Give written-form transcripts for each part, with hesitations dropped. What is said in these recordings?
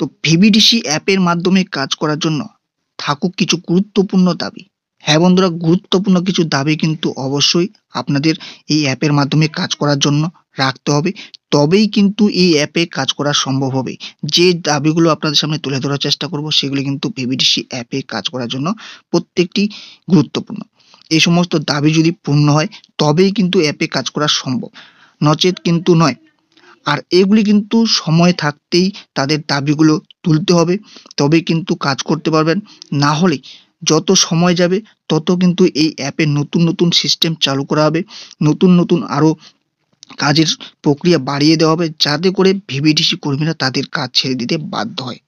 তো ভিভিডিসি অ্যাপের মাধ্যমে কাজ করার জন্য থাকুক কিছু গুরুত্বপূর্ণ দাবি। হ্যাঁ বন্ধুরা, গুরুত্বপূর্ণ কিছু দাবি কিন্তু অবশ্যই আপনাদের এই অ্যাপের মাধ্যমে কাজ করার জন্য রাখতে হবে। তবেই কিন্তু এই অ্যাপে কাজ করা সম্ভব হবে। যে দাবিগুলো আপনাদের সামনে তুলে ধরার চেষ্টা করব সেগুলি কিন্তু ভিভিডিসি অ্যাপে কাজ করার জন্য প্রত্যেকটি গুরুত্বপূর্ণ। এই সমস্ত দাবি যদি পূর্ণ হয় তবেই কিন্তু অ্যাপে কাজ করা সম্ভব, নচেত কিন্তু নয়। আর এগুলি কিন্তু সময় থাকতেই তাদের দাবিগুলো তুলতে হবে, তবেই কিন্তু কাজ করতে পারবেন। না হলে যত সময় যাবে তত কিন্তু এই অ্যাপে নতুন নতুন সিস্টেম চালু করা হবে, নতুন নতুন আরও কাজের প্রক্রিয়া বাড়িয়ে দেওয়া হবে, যাতে করে ভিভিডিসি কর্মীরা তাদের কাজ ছেড়ে দিতে বাধ্য হয়।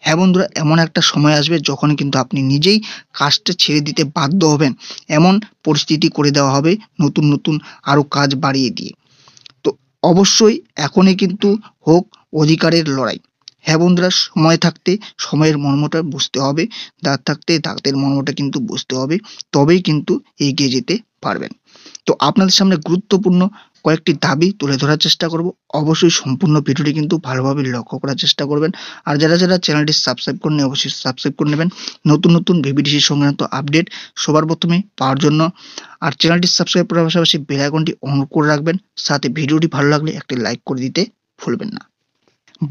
হ্যাঁ বন্ধুরা, এমন একটা সময় আসবে যখন কিন্তু আপনি নিজেই কাজটা ছেড়ে দিতে বাধ্য হবেন, এমন পরিস্থিতি করে দেওয়া হবে নতুন নতুন আরও কাজ বাড়িয়ে দিয়ে। তো অবশ্যই এখনই কিন্তু হোক অধিকারের লড়াই। হ্যাঁ বন্ধুরা, সময় থাকতে সময়ের মর্মটা বুঝতে হবে, দাঁত থাকতে দাঁতের মর্মটা কিন্তু বুঝতে হবে, তবেই কিন্তু এগিয়ে যেতে পারবেন। তো আপনাদের সামনে গুরুত্বপূর্ণ কয়েকটি দাবি তুলে ধরার চেষ্টা করব। অবশ্যই সম্পূর্ণ ভিডিওটি কিন্তু ভালোভাবে লক্ষ্য করার চেষ্টা করবেন। আর যারা যারা চ্যানেলটি সাবস্ক্রাইব করেনি অবশ্যই সাবস্ক্রাইব করে নেবেন নতুন নতুন ভিভিডিসি সংক্রান্ত আপডেট সবার প্রথমে পাওয়ার জন্য। আর চ্যানেলটি সাবস্ক্রাইব করার পাশাপাশি বেল আইকনটি অন করে রাখবেন, সাথে ভিডিওটি ভালো লাগলে একটি লাইক করে দিতে ভুলবেন না।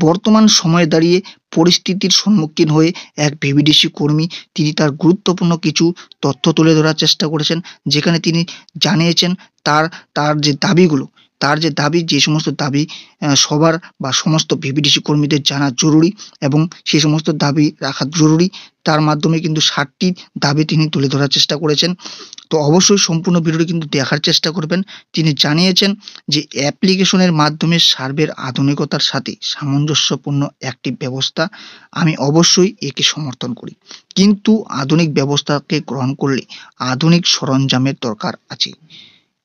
বর্তমান সময়ে দাঁড়িয়ে পরিস্থিতির সম্মুখীন হয়ে এক ভিভিডিসি কর্মী তিনি তার গুরুত্বপূর্ণ কিছু তথ্য তুলে ধরার চেষ্টা করেছেন, যেখানে তিনি জানিয়েছেন তার তার যে দাবিগুলো, তার যে দাবি, যে সমস্ত দাবি সবার বা সমস্ত ভিভিডিসি কর্মীদের জানা জরুরি এবং সেই সমস্ত দাবি রাখা জরুরি। তার মাধ্যমে কিন্তু 7টি দাবি তিনি তুলে ধরার চেষ্টা করেছেন। তো অবশ্যই সম্পূর্ণ ভিডিওটি কিন্তু দেখার চেষ্টা করবেন। তিনি জানিয়েছেন যে অ্যাপ্লিকেশনের মাধ্যমে সার্ভের আধুনিকতার সাথে সামঞ্জস্যপূর্ণ একটি ব্যবস্থা, আমি অবশ্যই একে সমর্থন করি, কিন্তু আধুনিক ব্যবস্থাকে গ্রহণ করলে আধুনিক সরঞ্জামের দরকার আছে।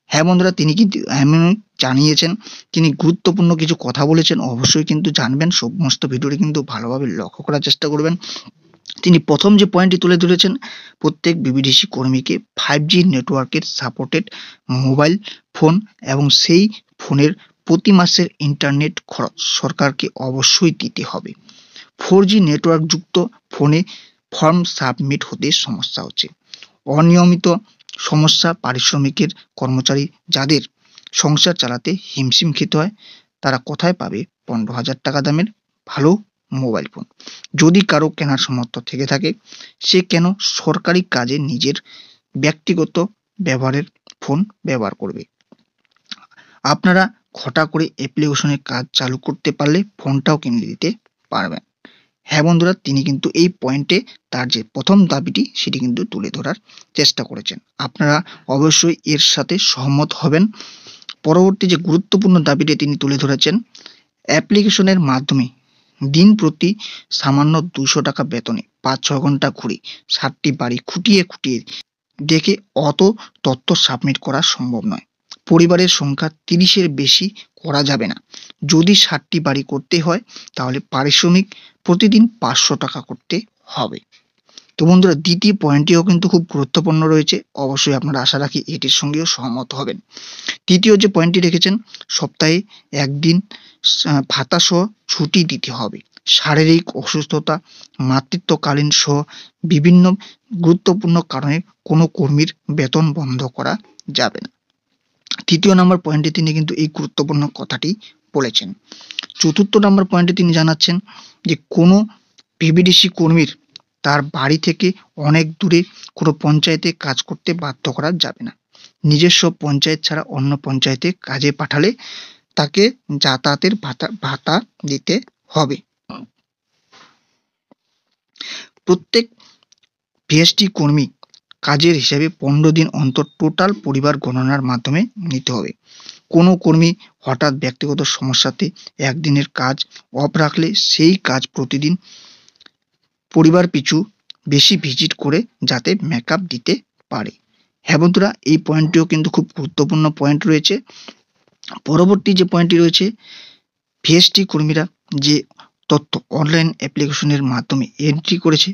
হ্যাঁ বন্ধুরা, তিনি কিন্তু এমন জানিয়েছেন, তিনি গুরুত্বপূর্ণ কিছু কথা বলেছেন, অবশ্যই কিন্তু জানবেন। সমস্ত ভিডিওটি কিন্তু ভালোভাবে লক্ষ্য করার চেষ্টা করবেন। তিনি প্রথম যে পয়েন্টটি তুলে ধরেছেন, প্রত্যেক ভিভিডিসি কর্মীকে 5G নেটওয়ার্কের সাপোর্টেড মোবাইল ফোন এবং সেই ফোনের প্রতি মাসের ইন্টারনেট খরচ সরকারকে অবশ্যই দিতে হবে। 4G নেটওয়ার্কযুক্ত ফোনে ফর্ম সাবমিট হতে সমস্যা হচ্ছে। অনিয়মিত সমস্যা, পারিশ্রমিকের কর্মচারী যাদের সংসার চালাতে হিমশিম খেতে হয়, তারা কোথায় পাবে 15,000 টাকা দামের ভালো মোবাইল ফোন? যদি কারো কেনার সামর্থ্য থেকে থাকে, সে কেন সরকারি কাজে নিজের ব্যক্তিগত ব্যবহারের ফোন ব্যবহার করবে? আপনারা ঘটা করে অ্যাপ্লিকেশনের কাজ চালু করতে পারলে ফোনটাও কিনে দিতে পারবেন। হ্যাঁ বন্ধুরা, তিনি কিন্তু এই পয়েন্টে তার যে প্রথম দাবিটি সেটি কিন্তু তুলে ধরার চেষ্টা করেছেন। আপনারা অবশ্যই এর সাথে সহমত হবেন। পরবর্তী যে গুরুত্বপূর্ণ দাবিটি তিনি তুলে ধরেছেন, অ্যাপ্লিকেশনের মাধ্যমে দিন প্রতি সামান্য 200 টাকা বেতনে 5-6 ঘন্টা ঘুরে 7টি বাড়ি খুঁটিয়ে খুঁটিয়ে দেখে অত তথ্য সাবমিট করা সম্ভব নয়। পরিবারের সংখ্যা 30-এর বেশি করা যাবে না। যদি 7টি বাড়ি করতে হয় তাহলে পারিশ্রমিক প্রতিদিন 500 টাকা করতে হবে। তো বন্ধুরা, দ্বিতীয় পয়েন্টটিও কিন্তু খুব গুরুত্বপূর্ণ রয়েছে, অবশ্যই আপনারা আশা রাখি এটির সঙ্গেও সহমত হবেন। তৃতীয় যে পয়েন্টটি রেখেছেন, সপ্তাহে 1 দিন ভাতাসহ ছুটি দিতে হবে। শারীরিক অসুস্থতা, মাতৃত্বকালীন সহ বিভিন্ন গুরুত্বপূর্ণ কারণে কোনো কর্মীর বেতন বন্ধ করা যাবে না। তৃতীয় নম্বর পয়েন্টে তিনি কিন্তু এই গুরুত্বপূর্ণ কথাটি বলেছেন। চতুর্থ নম্বর পয়েন্টে তিনি জানাচ্ছেন যে কোনো ভিভিডিসি কর্মীর তার বাড়ি থেকে অনেক দূরে কোনো পঞ্চায়েতে কাজ করতে বাধ্য করা যাবে না। নিজস্ব পঞ্চায়েত ছাড়া অন্য পঞ্চায়েতে কাজে পাঠালে তাকে যাতায়াতের ভাতা দিতে হবে। প্রত্যেক ভিএসটি কর্মী কাজের হিসাবে 15 দিন অন্তর টোটাল পরিবার গণনার মাধ্যমে নিতে হবে। কোনো কর্মী হঠাৎ ব্যক্তিগত সমস্যাতে 1 দিনের কাজ অফ রাখলে সেই কাজ প্রতিদিন পরিবার পিছু বেশি ভিজিট করে যাতে মেকআপ দিতে পারে। হ্যাঁ বন্ধুরা, এই পয়েন্টটিও কিন্তু খুব গুরুত্বপূর্ণ পয়েন্ট রয়েছে। পরবর্তী যে পয়েন্টটি রয়েছে, ভিএসটি কর্মীরা যে তথ্য অনলাইন অ্যাপ্লিকেশনের মাধ্যমে এন্ট্রি করেছে,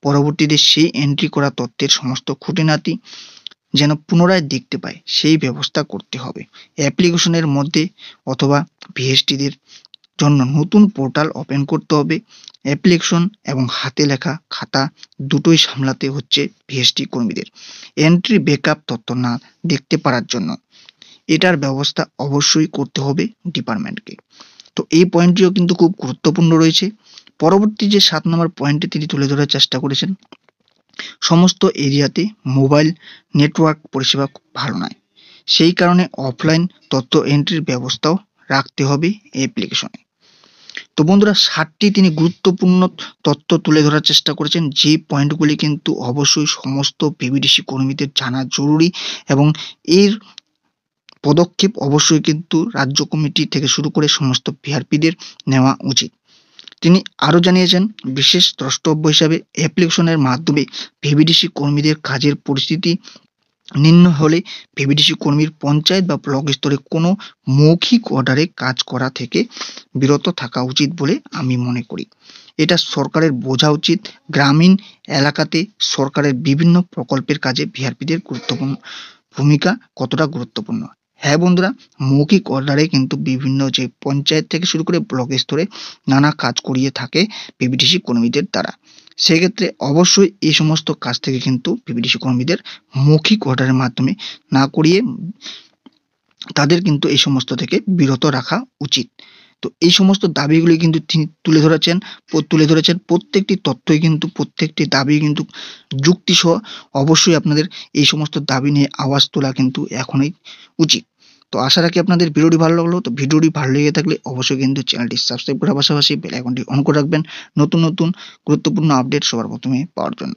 পরবর্তীতে সেই এন্ট্রি করা তথ্যের সমস্ত খুঁটিনাটি যেন পুনরায় দেখতে পায় সেই ব্যবস্থা করতে হবে। অ্যাপ্লিকেশনের মধ্যে অথবা ভিএসটিদের জন্য নতুন পোর্টাল ওপেন করতে হবে, অ্যাপ্লিকেশন এবং হাতে লেখা খাতা দুটোই সামলাতে হচ্ছে ভিএসটি কর্মীদের এন্ট্রি ব্যাকআপ তথ্য না দেখতে পারার জন্য। এটার ব্যবস্থা অবশ্যই করতে হবে ডিপার্টমেন্টকে। তো এই পয়েন্টটিও কিন্তু খুব গুরুত্বপূর্ণ রয়েছে। পরবর্তী যে 7 নম্বর পয়েন্টটি তিনি তুলে ধরার চেষ্টা করেছেন, সমস্ত এরিয়াতে মোবাইল নেটওয়ার্ক পরিষেবা খুব ভালো নয়। সেই কারণে অফলাইন তথ্য এন্ট্রির ব্যবস্থাও রাখতে হবে অ্যাপ্লিকেশনে। তো বন্ধুরা 7টি তিনি গুরুত্বপূর্ণ তথ্য তুলে ধরার চেষ্টা করেছেন, যে পয়েন্টগুলি কিন্তু অবশ্যই সমস্ত পিবিডিসি কর্মীদের জানা জরুরি এবং এর পদক্ষেপ অবশ্যই কিন্তু রাজ্য কমিটি থেকে শুরু করে সমস্ত ভিআরপিদের নেওয়া উচিত। তিনি আরও জানিয়েছেন, বিশেষ দ্রষ্টব্য হিসাবে অ্যাপ্লিকেশনের মাধ্যমে ভিভিডিসি কর্মীদের কাজের পরিস্থিতি নির্ণয় হলে ভিভিডিসি কর্মীর পঞ্চায়েত বা ব্লক স্তরে কোনো মৌখিক অর্ডারে কাজ করা থেকে বিরত থাকা উচিত বলে আমি মনে করি। এটা সরকারের বোঝা উচিত গ্রামীণ এলাকাতে সরকারের বিভিন্ন প্রকল্পের কাজে ভিআরপিদের গুরুত্বপূর্ণ ভূমিকা কতটা গুরুত্বপূর্ণ। হ্যাঁ বন্ধুরা, মৌখিক অর্ডারে কিন্তু বিভিন্ন যে পঞ্চায়েত থেকে শুরু করে ব্লক স্তরে নানা কাজ করিয়ে থাকে পিবিডিসি কর্মীদের দ্বারা। সেক্ষেত্রে অবশ্যই এই সমস্ত কাজ থেকে কিন্তু পিবিডিসি কর্মীদের মৌখিক অর্ডারের মাধ্যমে না করিয়ে তাদের কিন্তু এই সমস্ত থেকে বিরত রাখা উচিত। তো এই সমস্ত দাবিগুলি কিন্তু তিনি তুলে ধরেছেন প্রত্যেকটি তথ্যই কিন্তু প্রত্যেকটি দাবি কিন্তু যুক্তিসহ। অবশ্যই আপনাদের এই সমস্ত দাবি নিয়ে আওয়াজ তোলা কিন্তু এখনই উচিত। তো আশা রাখি আপনাদের ভিডিওটি ভালো লাগলো। তো ভিডিওটি ভালো লেগে থাকলে অবশ্যই কিন্তু চ্যানেলটি সাবস্ক্রাইব করার পাশাপাশি বেল আইকনটি অন করে রাখবেন নতুন নতুন গুরুত্বপূর্ণ আপডেট সবার প্রথমে পাওয়ার জন্য।